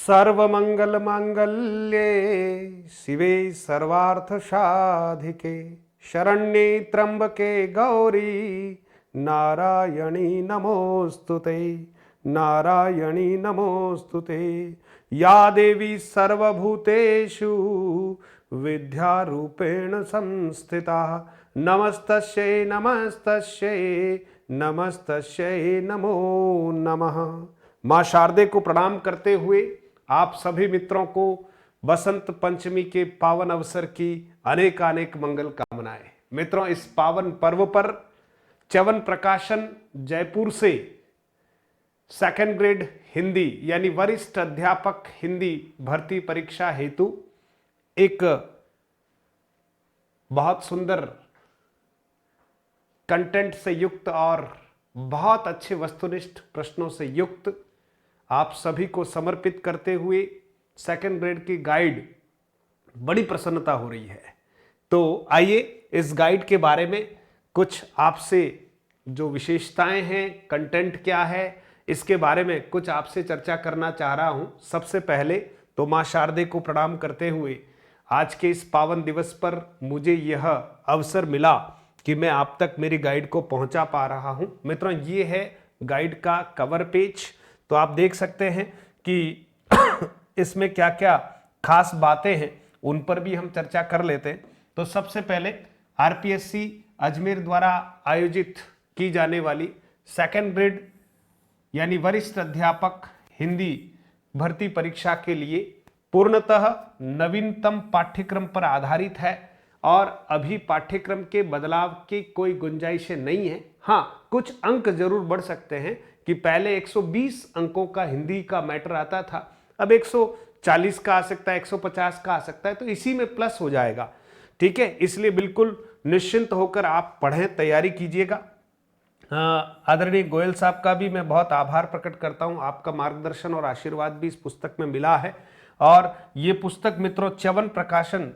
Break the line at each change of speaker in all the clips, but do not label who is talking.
सर्वमंगल मांगल्ये शिवे सर्वार्थ साधिके शरण्ये त्र्यंबके गौरी नारायणी नमोस्तुते नारायणी नमोस्तुते। या देवी सर्वभूतेषु विद्यारूपेण संस्थिता नमस्तस्यै नमस्तस्यै नमस्तस्यै नमो नमः। माँ शारदे को प्रणाम करते हुए आप सभी मित्रों को बसंत पंचमी के पावन अवसर की अनेक अनेक मंगल कामनाएं। मित्रों, इस पावन पर्व पर च्यवन प्रकाशन जयपुर से सेकंड ग्रेड हिंदी यानी वरिष्ठ अध्यापक हिंदी भर्ती परीक्षा हेतु एक बहुत सुंदर कंटेंट से युक्त और बहुत अच्छे वस्तुनिष्ठ प्रश्नों से युक्त आप सभी को समर्पित करते हुए सेकंड ग्रेड की गाइड बड़ी प्रसन्नता हो रही है। तो आइए इस गाइड के बारे में कुछ आपसे जो विशेषताएं हैं, कंटेंट क्या है, इसके बारे में कुछ आपसे चर्चा करना चाह रहा हूं। सबसे पहले तो मां शारदे को प्रणाम करते हुए आज के इस पावन दिवस पर मुझे यह अवसर मिला कि मैं आप तक मेरी गाइड को पहुंचा पा रहा हूं। मित्रों, ये है गाइड का कवर पेज। तो आप देख सकते हैं कि इसमें क्या क्या खास बातें हैं, उन पर भी हम चर्चा कर लेते हैं। तो सबसे पहले आरपीएससी अजमेर द्वारा आयोजित की जाने वाली सेकंड ग्रेड यानी वरिष्ठ अध्यापक हिंदी भर्ती परीक्षा के लिए पूर्णतः नवीनतम पाठ्यक्रम पर आधारित है और अभी पाठ्यक्रम के बदलाव की कोई गुंजाइश नहीं है। हाँ, कुछ अंक जरूर बढ़ सकते हैं कि पहले 120 अंकों का हिंदी का मैटर आता था, अब 140 का आ सकता है, 150 का आ सकता है, तो इसी में प्लस हो जाएगा। ठीक है, इसलिए बिल्कुल निश्चिंत होकर आप पढ़ें, तैयारी कीजिएगा। आदरणीय गोयल साहब का भी मैं बहुत आभार प्रकट करता हूं, आपका मार्गदर्शन और आशीर्वाद भी इस पुस्तक में मिला है। और ये पुस्तक मित्रों च्यवन प्रकाशन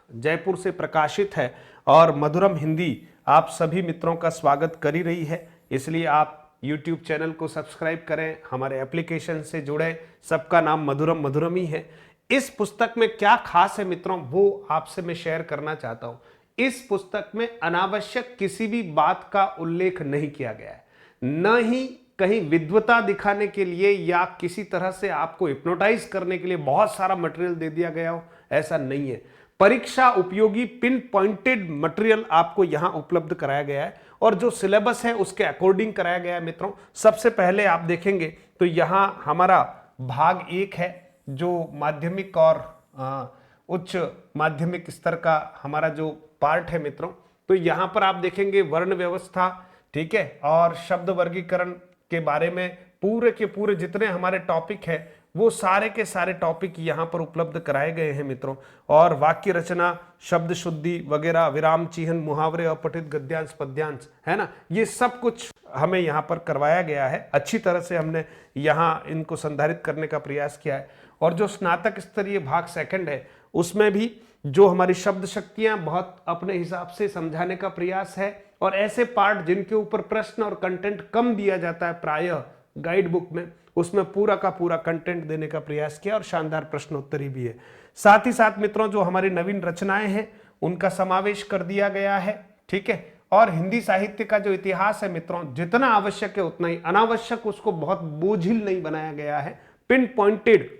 जयपुर से प्रकाशित है और मधुरम हिंदी आप सभी मित्रों का स्वागत कर ही रही है। इसलिए आप YouTube चैनल को सब्सक्राइब करें, हमारे एप्लीकेशन से जुड़े, सबका नाम मधुरम मधुरम ही है। इस पुस्तक में क्या खास है मित्रों, वो आपसे मैं शेयर करना चाहता हूं। इस पुस्तक में अनावश्यक किसी भी बात का उल्लेख नहीं किया गया है, न ही कहीं विद्वता दिखाने के लिए या किसी तरह से आपको हिप्नोटाइज करने के लिए बहुत सारा मटेरियल दे दिया गया हो, ऐसा नहीं है। परीक्षा उपयोगी पिन पॉइंटेड मटेरियल आपको यहां उपलब्ध कराया गया है और जो सिलेबस है उसके अकॉर्डिंग कराया गया है। मित्रों, सबसे पहले आप देखेंगे तो यहां हमारा भाग 1 है जो माध्यमिक और उच्च माध्यमिक स्तर का हमारा जो पार्ट है मित्रों। तो यहां पर आप देखेंगे वर्ण व्यवस्था, ठीक है, और शब्द वर्गीकरण के बारे में पूरे के पूरे जितने हमारे टॉपिक है वो सारे के सारे टॉपिक यहां पर उपलब्ध कराए गए हैं मित्रों। और वाक्य रचना, शब्द शुद्धि वगैरह, विराम चिन्ह, मुहावरे, अपठित गद्यांश पद्यांश, है ना, ये सब कुछ हमें यहाँ पर करवाया गया है। अच्छी तरह से हमने यहाँ इनको संधारित करने का प्रयास किया है। और जो स्नातक स्तरीय भाग सेकंड है उसमें भी जो हमारी शब्द शक्तियां बहुत अपने हिसाब से समझाने का प्रयास है और ऐसे पार्ट जिनके ऊपर प्रश्न और कंटेंट कम दिया जाता है प्रायः गाइड बुक में, उसमें पूरा का पूरा कंटेंट देने का प्रयास किया और शानदार प्रश्नोत्तरी भी है। साथ ही साथ मित्रों जो हमारी नवीन रचनाएं हैं उनका समावेश कर दिया गया है। ठीक है, और हिंदी साहित्य का जो इतिहास है मित्रों, जितना आवश्यक है उतना ही, अनावश्यक उसको बहुत बोझिल नहीं बनाया गया है, पिन पॉइंटेड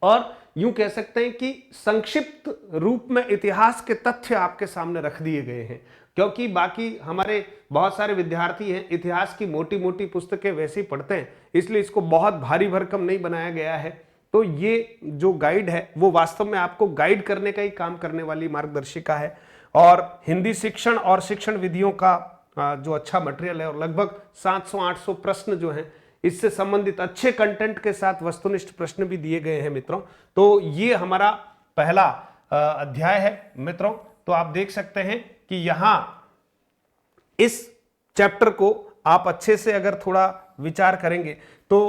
और यूं कह सकते हैं कि संक्षिप्त रूप में इतिहास के तथ्य आपके सामने रख दिए गए हैं। क्योंकि बाकी हमारे बहुत सारे विद्यार्थी हैं इतिहास की मोटी मोटी पुस्तकें वैसे ही पढ़ते हैं, इसलिए इसको बहुत भारी भरकम नहीं बनाया गया है। तो ये जो गाइड है वो वास्तव में आपको गाइड करने का ही काम करने वाली मार्गदर्शिका है। और हिंदी शिक्षण और शिक्षण विधियों का जो अच्छा मटेरियल है और लगभग 700-800 प्रश्न जो हैं इससे संबंधित अच्छे कंटेंट के साथ वस्तुनिष्ठ प्रश्न भी दिए गए हैं मित्रों। तो ये हमारा पहला अध्याय है मित्रों। तो आप देख सकते हैं कि यहां इस चैप्टर को आप अच्छे से अगर थोड़ा विचार करेंगे तो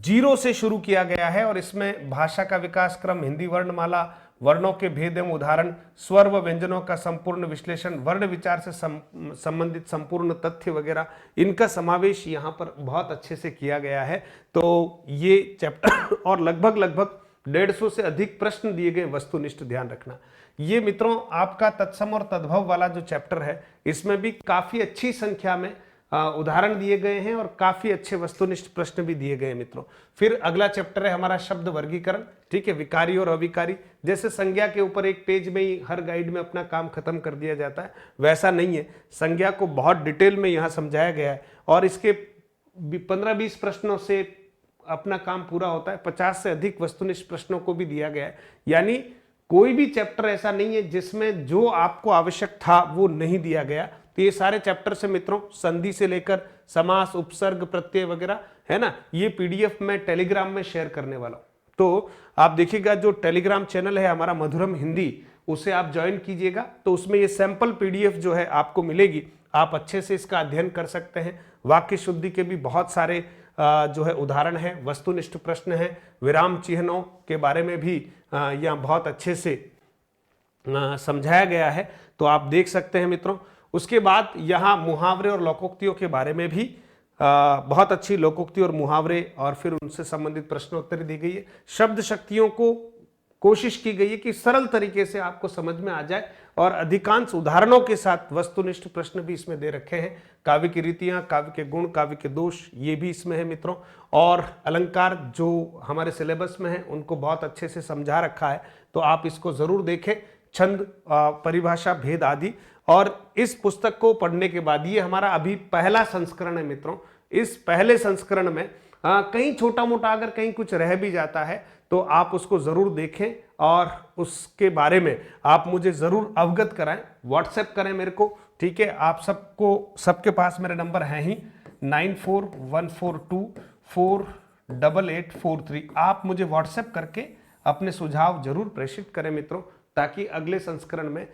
0 से शुरू किया गया है और इसमें भाषा का विकास क्रम, हिंदी वर्णमाला, वर्णों के भेद एवं उदाहरण, स्वर व व्यंजनों का संपूर्ण विश्लेषण, वर्ण विचार से संबंधित संपूर्ण तथ्य वगैरह, इनका समावेश यहाँ पर बहुत अच्छे से किया गया है। तो ये चैप्टर और लगभग लगभग 150 से अधिक प्रश्न दिए गए वस्तुनिष्ठ, ध्यान रखना। ये मित्रों आपका तत्सम और तद्भव वाला जो चैप्टर है, इसमें भी काफी अच्छी संख्या में उदाहरण दिए गए हैं और काफी अच्छे वस्तुनिष्ठ प्रश्न भी दिए गए हैं मित्रों। फिर अगला चैप्टर है हमारा शब्द वर्गीकरण, ठीक है, विकारी और अविकारी। जैसे संज्ञा के ऊपर एक पेज में ही हर गाइड में अपना काम खत्म कर दिया जाता है, वैसा नहीं है, संज्ञा को बहुत डिटेल में यहाँ समझाया गया है और इसके 15-20 प्रश्नों से अपना काम पूरा होता है। 50 से अधिक वस्तुनिष्ठ प्रश्नों को भी दिया गया है, यानी कोई भी चैप्टर ऐसा नहीं है जिसमें जो आपको आवश्यक था वो नहीं दिया गया। तो ये सारे चैप्टर से मित्रों, संधि से लेकर समास, उपसर्ग, प्रत्यय वगैरह है ना, ये पीडीएफ में टेलीग्राम में शेयर करने वाला हूं। तो आप देखिएगा जो टेलीग्राम चैनल है हमारा मधुरम हिंदी, उसे आप ज्वाइन कीजिएगा, तो उसमें ये सैंपल पीडीएफ जो है आपको मिलेगी। आप अच्छे से इसका अध्ययन कर सकते हैं। वाक्य शुद्धि के भी बहुत सारे जो है उदाहरण है, वस्तुनिष्ठ प्रश्न है, विराम चिन्हों के बारे में भी यहाँ बहुत अच्छे से समझाया गया है, तो आप देख सकते हैं मित्रों। उसके बाद यहाँ मुहावरे और लोकोक्तियों के बारे में भी बहुत अच्छी लोकोक्ति और मुहावरे और फिर उनसे संबंधित प्रश्नोत्तरी दी गई है। शब्द शक्तियों को कोशिश की गई है कि सरल तरीके से आपको समझ में आ जाए और अधिकांश उदाहरणों के साथ वस्तुनिष्ठ प्रश्न भी इसमें दे रखे हैं। काव्य की रीतियां, काव्य के गुण, काव्य के दोष, ये भी इसमें है मित्रों। और अलंकार जो हमारे सिलेबस में है उनको बहुत अच्छे से समझा रखा है, तो आप इसको जरूर देखें। छंद, परिभाषा, भेद आदि। और इस पुस्तक को पढ़ने के बाद, ये हमारा अभी पहला संस्करण है मित्रों, इस पहले संस्करण में कहीं छोटा मोटा अगर कहीं कुछ रह भी जाता है तो आप उसको जरूर देखें और उसके बारे में आप मुझे जरूर अवगत कराएं, व्हाट्सएप करें मेरे को, ठीक है। आप सबको, सबके पास मेरे नंबर हैं ही 9414248843। आप मुझे व्हाट्सएप करके अपने सुझाव जरूर प्रेषित करें मित्रों, ताकि अगले संस्करण में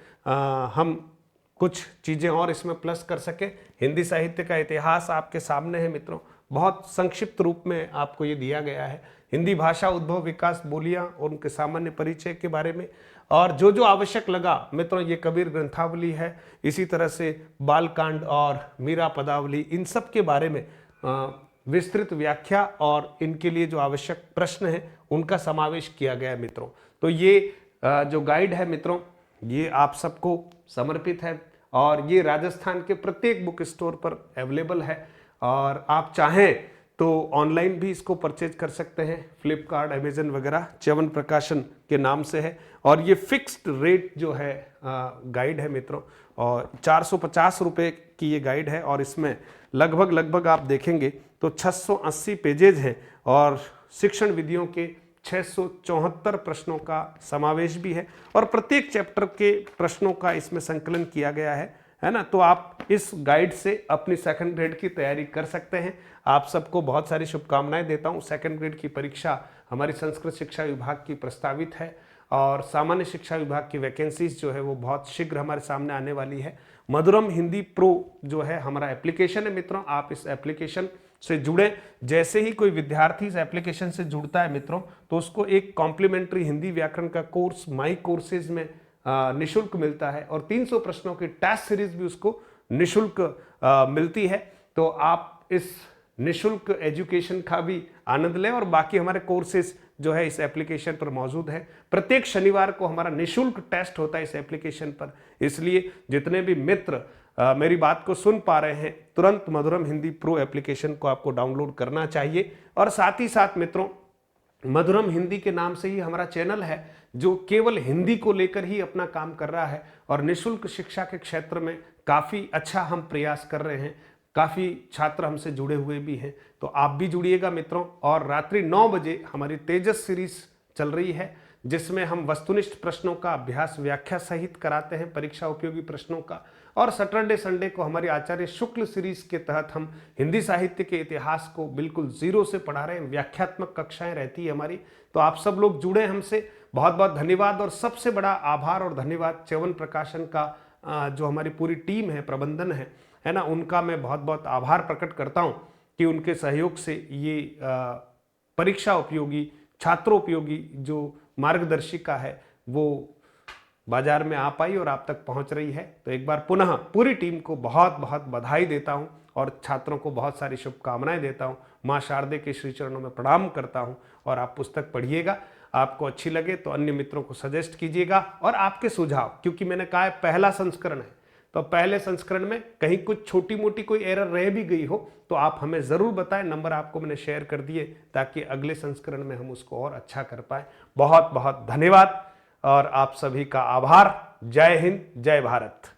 हम कुछ चीजें और इसमें प्लस कर सके। हिंदी साहित्य का इतिहास आपके सामने है मित्रों, बहुत संक्षिप्त रूप में आपको ये दिया गया है। हिंदी भाषा, उद्भव, विकास, बोलियां और उनके सामान्य परिचय के बारे में, और जो जो आवश्यक लगा मित्रों, ये कबीर ग्रंथावली है, इसी तरह से बालकांड और मीरा पदावली, इन सब के बारे में विस्तृत व्याख्या और इनके लिए जो आवश्यक प्रश्न है उनका समावेश किया गया है मित्रों। तो ये जो गाइड है मित्रों, ये आप सबको समर्पित है और ये राजस्थान के प्रत्येक बुक स्टोर पर अवेलेबल है, और आप चाहें तो ऑनलाइन भी इसको परचेज कर सकते हैं। फ्लिपकार्ट, अमेजन वगैरह च्यवन प्रकाशन के नाम से है, और ये फिक्स्ड रेट जो है गाइड है मित्रों, और 450 रुपये की ये गाइड है, और इसमें लगभग आप देखेंगे तो 680 पेजेज हैं और शिक्षण विधियों के 674 प्रश्नों का समावेश भी है, और प्रत्येक चैप्टर के प्रश्नों का इसमें संकलन किया गया है ना। तो आप इस गाइड से अपनी सेकंड ग्रेड की तैयारी कर सकते हैं। आप सबको बहुत सारी शुभकामनाएं देता हूं। सेकंड ग्रेड की परीक्षा हमारी संस्कृत शिक्षा विभाग की प्रस्तावित है, और सामान्य शिक्षा विभाग की वैकेंसीज जो है वो बहुत शीघ्र हमारे सामने आने वाली है। मधुरम हिंदी प्रो जो है हमारा एप्लीकेशन है मित्रों, आप इस एप्लीकेशन से जुड़े। जैसे ही कोई विद्यार्थी इस एप्लीकेशन से जुड़ता है मित्रों, तो उसको एक कॉम्प्लीमेंट्री हिंदी व्याकरण का कोर्स माई कोर्सेज में निशुल्क मिलता है, और 300 प्रश्नों की टेस्ट सीरीज भी उसको निशुल्क मिलती है। तो आप इस निशुल्क एजुकेशन का भी आनंद लें, और बाकी हमारे कोर्सेज जो है इस एप्लीकेशन पर मौजूद है। प्रत्येक शनिवार को हमारा निशुल्क टेस्ट होता है इस एप्लीकेशन पर, इसलिए जितने भी मित्र मेरी बात को सुन पा रहे हैं, तुरंत मधुरम हिंदी प्रो एप्लीकेशन को आपको डाउनलोड करना चाहिए। और साथ ही साथ मित्रों, मधुरम हिंदी के नाम से ही हमारा चैनल है जो केवल हिंदी को लेकर ही अपना काम कर रहा है, और निशुल्क शिक्षा के क्षेत्र में काफ़ी अच्छा हम प्रयास कर रहे हैं। काफ़ी छात्र हमसे जुड़े हुए भी हैं, तो आप भी जुड़िएगा मित्रों। और रात्रि 9 बजे हमारी तेजस सीरीज चल रही है, जिसमें हम वस्तुनिष्ठ प्रश्नों का अभ्यास व्याख्या सहित कराते हैं, परीक्षा उपयोगी प्रश्नों का। और सैटरडे संडे को हमारी आचार्य शुक्ल सीरीज के तहत हम हिंदी साहित्य के इतिहास को बिल्कुल जीरो से पढ़ा रहे हैं। व्याख्यात्मक कक्षाएं रहती है हमारी, तो आप सब लोग जुड़े हमसे, बहुत बहुत धन्यवाद। और सबसे बड़ा आभार और धन्यवाद च्यवन प्रकाशन का जो हमारी पूरी टीम है, प्रबंधन है ना, उनका मैं बहुत बहुत आभार प्रकट करता हूं कि उनके सहयोग से ये परीक्षा उपयोगी, छात्रोपयोगी जो मार्गदर्शिका है वो बाजार में आ पाई और आप तक पहुंच रही है। तो एक बार पुनः पूरी टीम को बहुत बहुत बधाई देता हूं और छात्रों को बहुत सारी शुभकामनाएं देता हूं। मां शारदे के श्री चरणों में प्रणाम करता हूं और आप पुस्तक पढ़िएगा। आपको अच्छी लगे तो अन्य मित्रों को सजेस्ट कीजिएगा और आपके सुझाव, क्योंकि मैंने कहा है पहला संस्करण है, तो पहले संस्करण में कहीं कुछ छोटी मोटी कोई एरर रह भी गई हो तो आप हमें जरूर बताएं। नंबर आपको मैंने शेयर कर दिए ताकि अगले संस्करण में हम उसको और अच्छा कर पाए। बहुत बहुत धन्यवाद और आप सभी का आभार। जय हिंद, जय भारत।